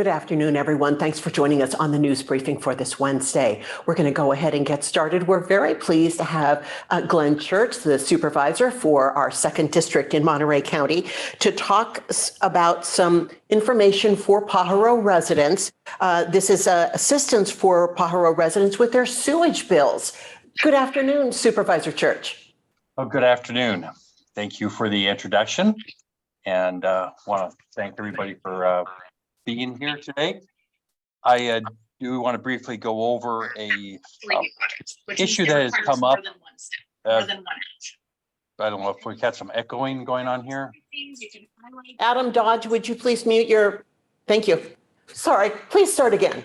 Good afternoon, everyone. Thanks for joining us on the news briefing for this Wednesday. We're going to go ahead and get started. We're very pleased to have Glenn Church, the supervisor for our 2nd District in Monterey County, to talk about some information for Pajaro residents. This is assistance for Pajaro residents with their sewage bills. Good afternoon, Supervisor Church. Oh, good afternoon. Thank you for the introduction, and want to thank everybody for being here today. I do want to briefly go over a issue that has come up. I don't know if we got some echoing going on here. Adam Dodge, would you please mute your, thank you. Sorry, please start again.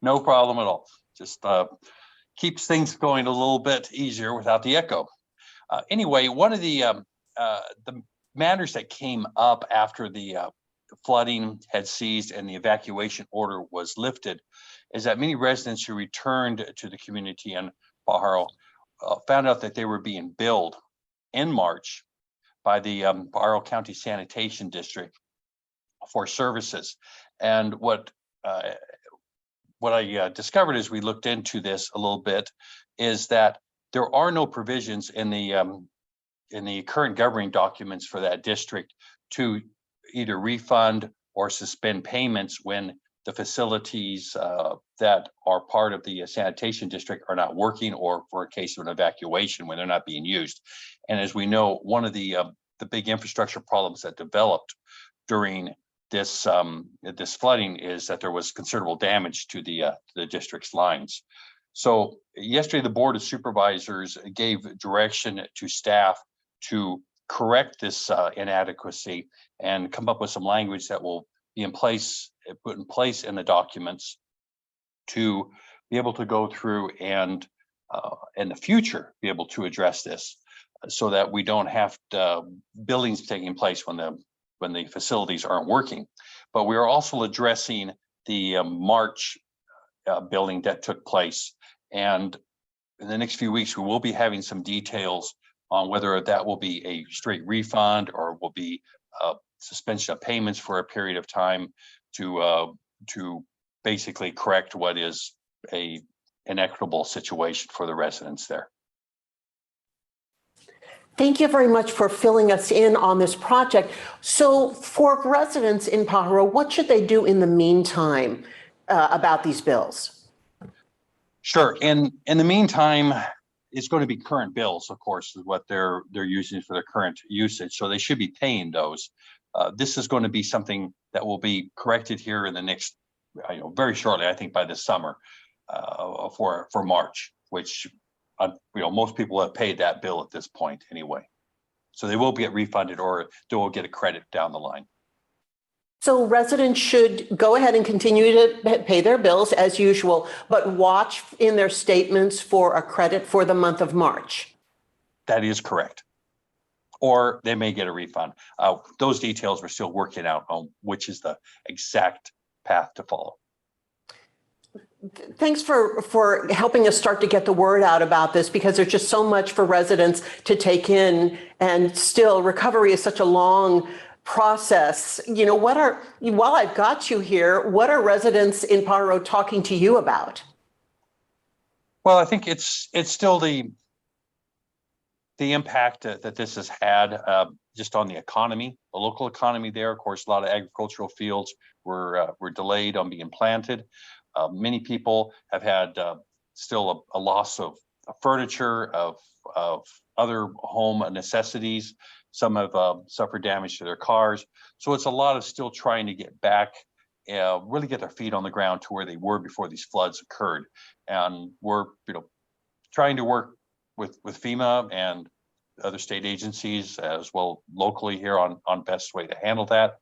No problem at all. Just keeps things going a little bit easier without the echo. Anyway, one of the matters that came up after the flooding had ceased and the evacuation order was lifted is that many residents who returned to the community in Pajaro found out that they were being billed in March by the Pajaro County Sanitation District for services. And what I discovered as we looked into this a little bit is that there are no provisions in the current governing documents for that district to either refund or suspend payments when the facilities that are part of the sanitation district are not working, or for a case of an evacuation when they're not being used. And as we know, one of the big infrastructure problems that developed during this this flooding is that there was considerable damage to the district's lines. So yesterday, the Board of Supervisors gave direction to staff to correct this inadequacy and come up with some language that will be put in place in the documents to be able to go through and in the future be able to address this, so that we don't have billings taking place when the facilities aren't working. But we are also addressing the March billing that took place, and in the next few weeks we will be having some details on whether that will be a straight refund or will be suspension of payments for a period of time to basically correct what is a inequitable situation for the residents there. Thank you very much for filling us in on this project. So for residents in Pajaro, what should they do in the meantime about these bills? Sure. In the meantime, it's going to be current bills, of course, is what they're using for their current usage. So they should be paying those. This is going to be something that will be corrected here in the next, very shortly, I think by this summer, for March, which most people have paid that bill at this point anyway. So they will get refunded, or they will get a credit down the line. So residents should go ahead and continue to pay their bills as usual, but watch in their statements for a credit for the month of March. That is correct. Or they may get a refund. Those details we're still working out on which is the exact path to follow. Thanks for helping us start to get the word out about this, because there's just so much for residents to take in, and still recovery is such a long process. While I've got you here, what are residents in Pajaro talking to you about? Well, I think it's still the impact that this has had just on the economy, the local economy there. Of course, a lot of agricultural fields were delayed on being planted. Many people have had still a loss of furniture, of other home necessities. Some have suffered damage to their cars. So it's a lot of still trying to get back, really get their feet on the ground to where they were before these floods occurred. And we're trying to work with FEMA and other state agencies as well locally here on best way to handle that.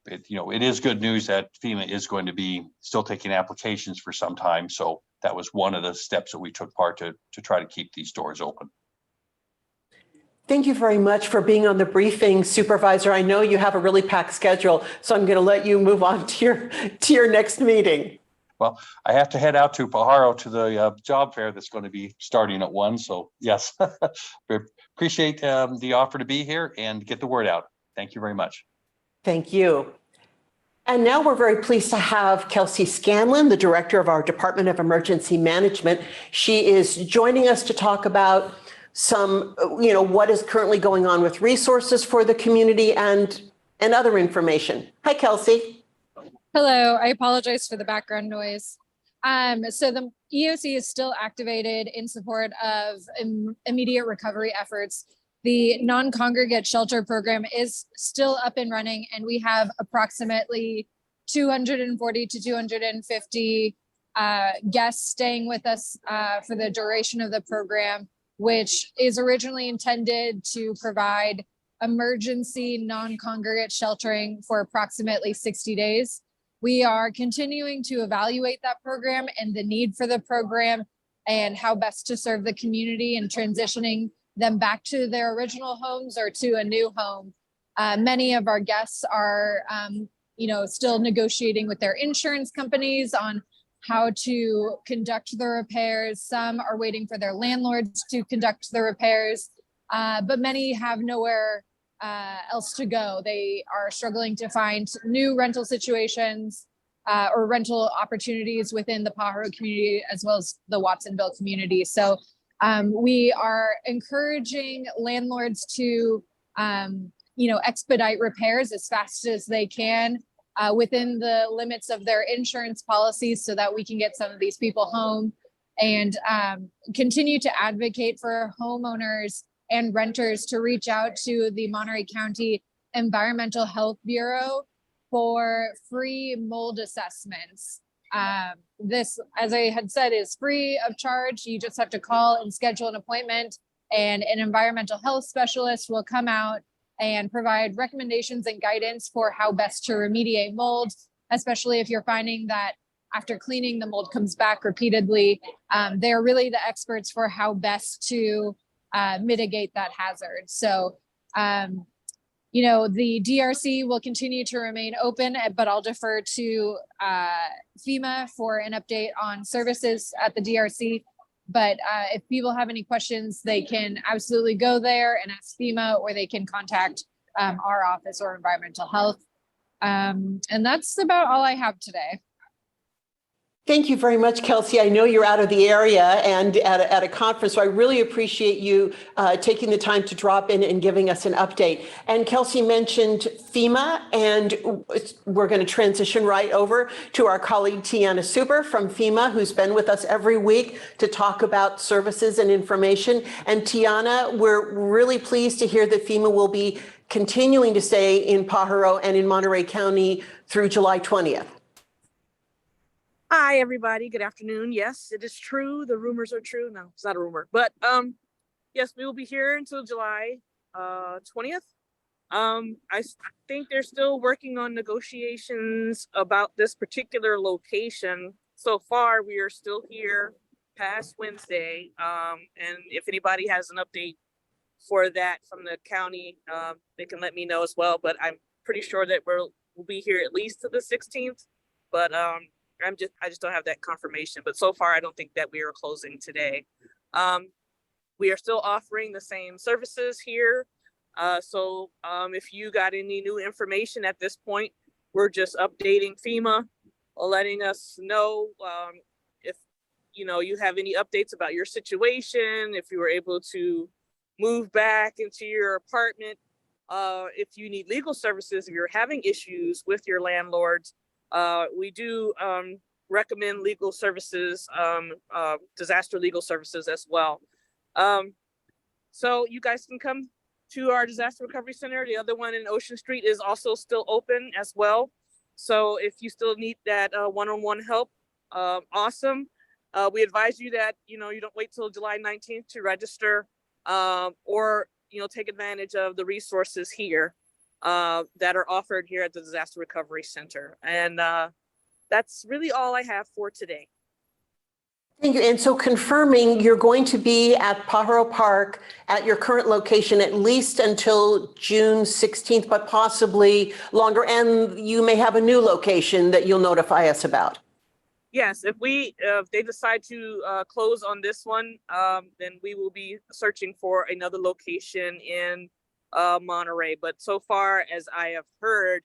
It is good news that FEMA is going to be still taking applications for some time. So that was one of the steps that we took part to try to keep these doors open. Thank you very much for being on the briefing, Supervisor. I know you have a really packed schedule, so I'm going to let you move on to your next meeting. Well, I have to head out to Pajaro to the job fair that's going to be starting at 1. So yes, appreciate the offer to be here and get the word out. Thank you very much. Thank you. And now we're very pleased to have Kelsey Scanlon, the director of our Department of Emergency Management. She is joining us to talk about some, what is currently going on with resources for the community and other information. Hi, Kelsey. Hello, I apologize for the background noise. So the EOC is still activated in support of immediate recovery efforts. The non-congregate shelter program is still up and running, and we have approximately 240 to 250 guests staying with us for the duration of the program, which is originally intended to provide emergency non-congregate sheltering for approximately 60 days. We are continuing to evaluate that program and the need for the program and how best to serve the community and transitioning them back to their original homes or to a new home. Many of our guests are, still negotiating with their insurance companies on how to conduct the repairs. Some are waiting for their landlords to conduct the repairs, but many have nowhere else to go. They are struggling to find new rental situations or rental opportunities within the Pajaro community as well as the Watsonville community. So we are encouraging landlords to, expedite repairs as fast as they can within the limits of their insurance policies so that we can get some of these people home, and continue to advocate for homeowners and renters to reach out to the Monterey County Environmental Health Bureau for free mold assessments. This, as I had said, is free of charge. You just have to call and schedule an appointment, and an environmental health specialist will come out and provide recommendations and guidance for how best to remediate mold, especially if you're finding that after cleaning, the mold comes back repeatedly. They're really the experts for how best to mitigate that hazard. So, the DRC will continue to remain open, but I'll defer to FEMA for an update on services at the DRC. But if people have any questions, they can absolutely go there and ask FEMA, or they can contact our office or environmental health. And that's about all I have today. Thank you very much, Kelsey. I know you're out of the area and at a conference, so I really appreciate you taking the time to drop in and giving us an update. And Kelsey mentioned FEMA, and we're going to transition right over to our colleague Tiana from FEMA, who's been with us every week to talk about services and information. And Tiana, we're really pleased to hear that FEMA will be continuing to stay in Pajaro and in Monterey County through July 20th. Hi, everybody. Good afternoon. Yes, it is true. The rumors are true. No, it's not a rumor, but yes, we will be here until July 20th. I think they're still working on negotiations about this particular location. So far, we are still here past Wednesday. And if anybody has an update for that from the county, they can let me know as well. But I'm pretty sure that we'll be here at least to the 16th. But I just don't have that confirmation, but so far I don't think that we are closing today. We are still offering the same services here. So if you got any new information at this point, we're just updating FEMA, letting us know if you have any updates about your situation, if you were able to move back into your apartment, if you need legal services, if you're having issues with your landlords. We do recommend legal services, disaster legal services as well. So you guys can come to our disaster recovery center. The other one in Ocean Street is also still open as well. So if you still need that one-on-one help, awesome. We advise you that, you don't wait till July 19th to register or, take advantage of the resources here that are offered here at the Disaster Recovery Center. And that's really all I have for today. Thank you. And so confirming, you're going to be at Pajaro Park at your current location at least until June 16th, but possibly longer. And you may have a new location that you'll notify us about. Yes, if they decide to close on this one, then we will be searching for another location in Monterey. But so far as I have heard,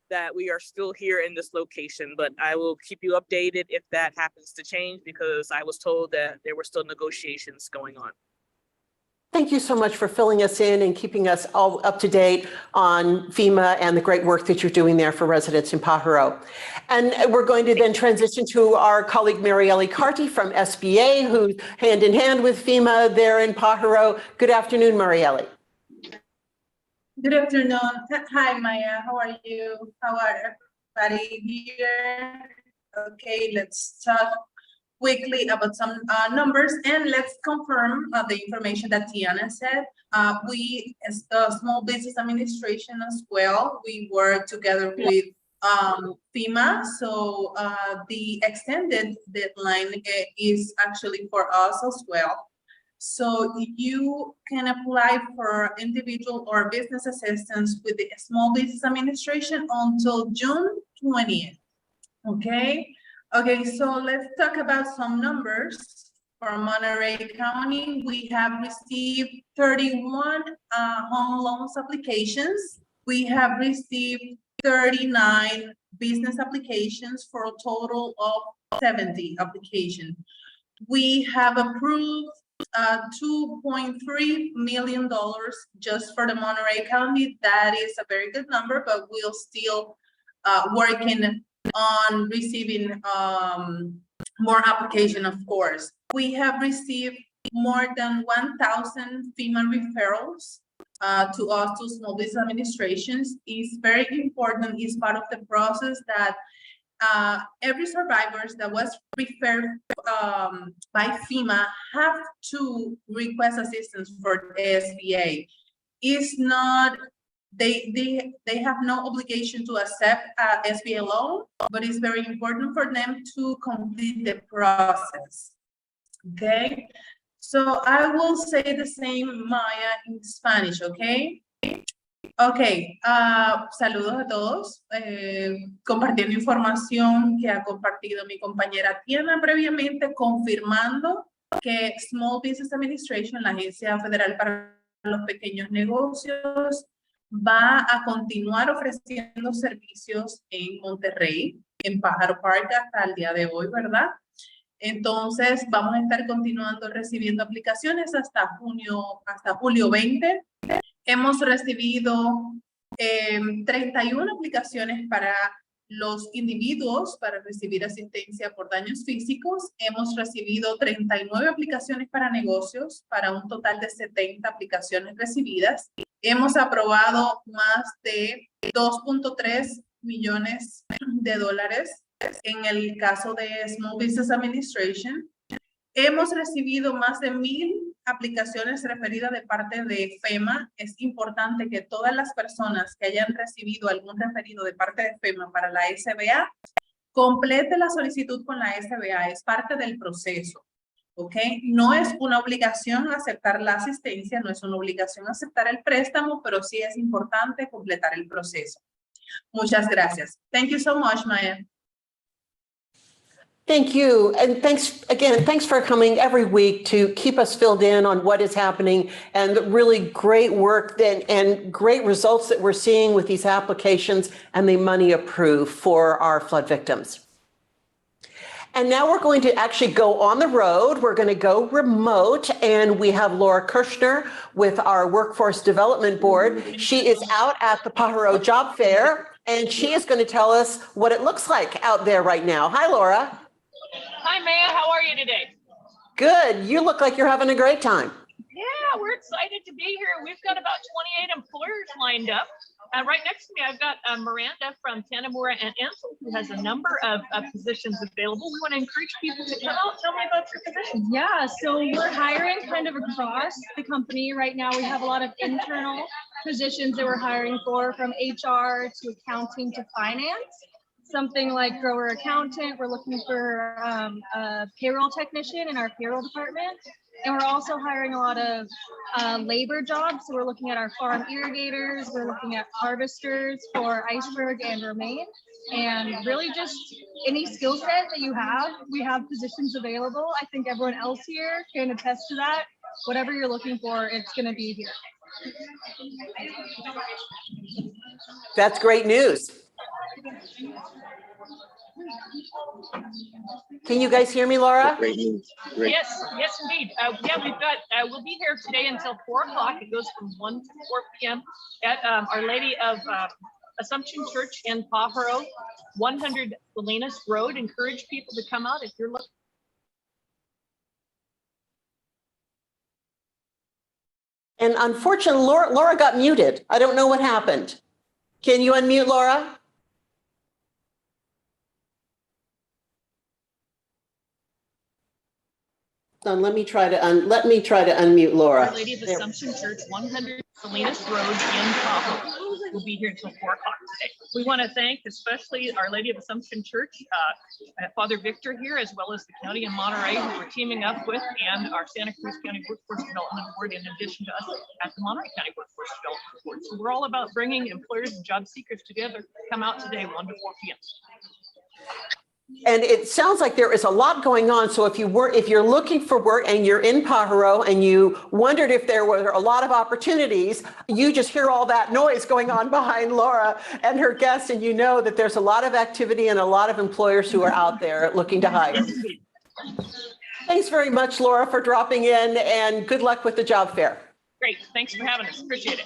that we are still here in this location, but I will keep you updated if that happens to change, because I was told that there were still negotiations going on. Thank you so much for filling us in and keeping us all up to date on FEMA and the great work that you're doing there for residents in Pajaro. And we're going to then transition to our colleague Marielli Carty from SBA, who's hand in hand with FEMA there in Pajaro. Good afternoon, Marielli. Good afternoon. Hi, Maya. How are you? How are everybody here? Okay, let's talk quickly about some numbers, and let's confirm the information that Tiana said. We, as the Small Business Administration as well, we work together with FEMA. So the extended deadline is actually for us as well. So you can apply for individual or business assistance with the Small Business Administration until June 20th. Okay. Okay, so let's talk about some numbers. For Monterey County, we have received 31 home loans applications. We have received 39 business applications for a total of 70 applications. We have approved $2.3 million just for the Monterey County. That is a very good number, but we'll still working on receiving more application, of course. We have received more than 1,000 FEMA referrals to us, to Small Business Administrations. It's very important, it's part of the process that every survivors that was referred by FEMA have to request assistance for the SBA. It's not, they have no obligation to accept SBA loan, but it's very important for them to complete the process. Okay, so I will say the same, Maya, in Spanish, okay? Ok, saludos a todos. Compartiendo información que ha compartido mi compañera Tiana previamente, confirmando que Small Business Administration, la Agencia Federal para los Pequeños Negocios, va a continuar ofreciendo servicios en Monterrey, en Pajaro Park hasta el día de hoy, ¿verdad? Entonces, vamos a estar continuando recibiendo aplicaciones hasta julio 20. Hemos recibido 31 aplicaciones para los individuos para recibir asistencia por daños físicos. Hemos recibido 39 aplicaciones para negocios, para un total de 70 aplicaciones recibidas. Hemos aprobado más de 2.3 millones de dólares en el caso de Small Business Administration. Hemos recibido más de 1,000 aplicaciones referidas de parte de FEMA. Es importante que todas las personas que hayan recibido algún referido de parte de FEMA para la SBA, complete la solicitud con la SBA. Es parte del proceso, ¿ok? No es una obligación aceptar la asistencia, no es una obligación aceptar el préstamo, pero sí es importante completar el proceso. Muchas gracias. Thank you so much, Maya. Thank you. And thanks for coming every week to keep us filled in on what is happening and the really great work and great results that we're seeing with these applications and the money approved for our flood victims. And now we're going to actually go on the road. We're going to go remote, and we have Laura Kershner with our Workforce Development Board. She is out at the Pajaro Job Fair, and she is going to tell us what it looks like out there right now. Hi, Laura. Hi, Maya. How are you today? Good. You look like you're having a great time. Yeah, we're excited to be here. We've got about 28 employers lined up. Right next to me, I've got Miranda from Tanamura and Ansel, who has a number of positions available. We want to encourage people to come out. Tell me about your position. Yeah, so we're hiring kind of across the company right now. We have a lot of internal positions that we're hiring for, from HR to accounting to finance. Something like grower accountant. We're looking for a payroll technician in our payroll department. And we're also hiring a lot of labor jobs. So we're looking at our farm irrigators. We're looking at harvesters for iceberg and romaine. And really just any skill set that you have, we have positions available. I think everyone else here can attest to that. Whatever you're looking for, it's going to be here. That's great news. Can you guys hear me, Laura? Great news. Great. Yes, indeed. Yeah, we've got, we'll be here today until 4 o'clock. It goes from 1 to 4 p.m. at Our Lady of Assumption Church in Pajaro, 100 Salinas Road. Encourage people to come out if you're looking. And unfortunately, Laura got muted. I don't know what happened. Can you unmute Laura? Let me try to unmute Laura. Our Lady of Assumption Church, 100 Salinas Road in Pajaro. We'll be here until 4 o'clock today. We want to thank especially Our Lady of Assumption Church, Father Victor here, as well as the county in Monterey, who we're teaming up with, and our Santa Cruz County Workforce Development Board, in addition to us at the Monterey County Workforce Development Board. So we're all about bringing employers and job seekers together. Come out today, 1 to 4 p.m. And it sounds like there is a lot going on. So if you're looking for work and you're in Pajaro and you wondered if there were a lot of opportunities, you just hear all that noise going on behind Laura and her guests, and you know that there's a lot of activity and a lot of employers who are out there looking to hire. Thanks very much, Laura, for dropping in, and good luck with the job fair. Great. Thanks for having us. Appreciate it.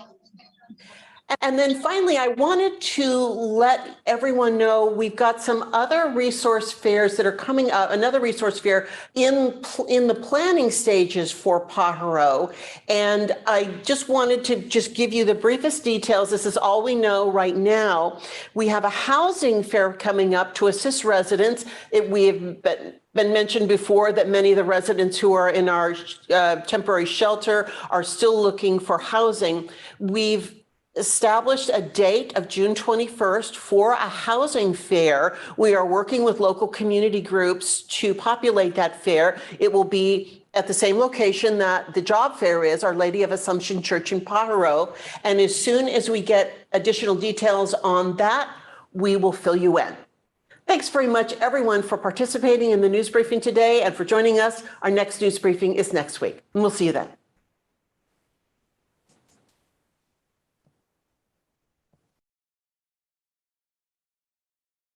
And then finally, I wanted to let everyone know we've got some other resource fairs that are coming up, another resource fair in the planning stages for Pajaro. And I just wanted to give you the briefest details. This is all we know right now. We have a housing fair coming up to assist residents. We have been mentioned before that many of the residents who are in our temporary shelter are still looking for housing. We've established a date of June 21st for a housing fair. We are working with local community groups to populate that fair. It will be at the same location that the job fair is, Our Lady of Assumption Church in Pajaro. And as soon as we get additional details on that, we will fill you in. Thanks very much, everyone, for participating in the news briefing today and for joining us. Our next news briefing is next week, and we'll see you then.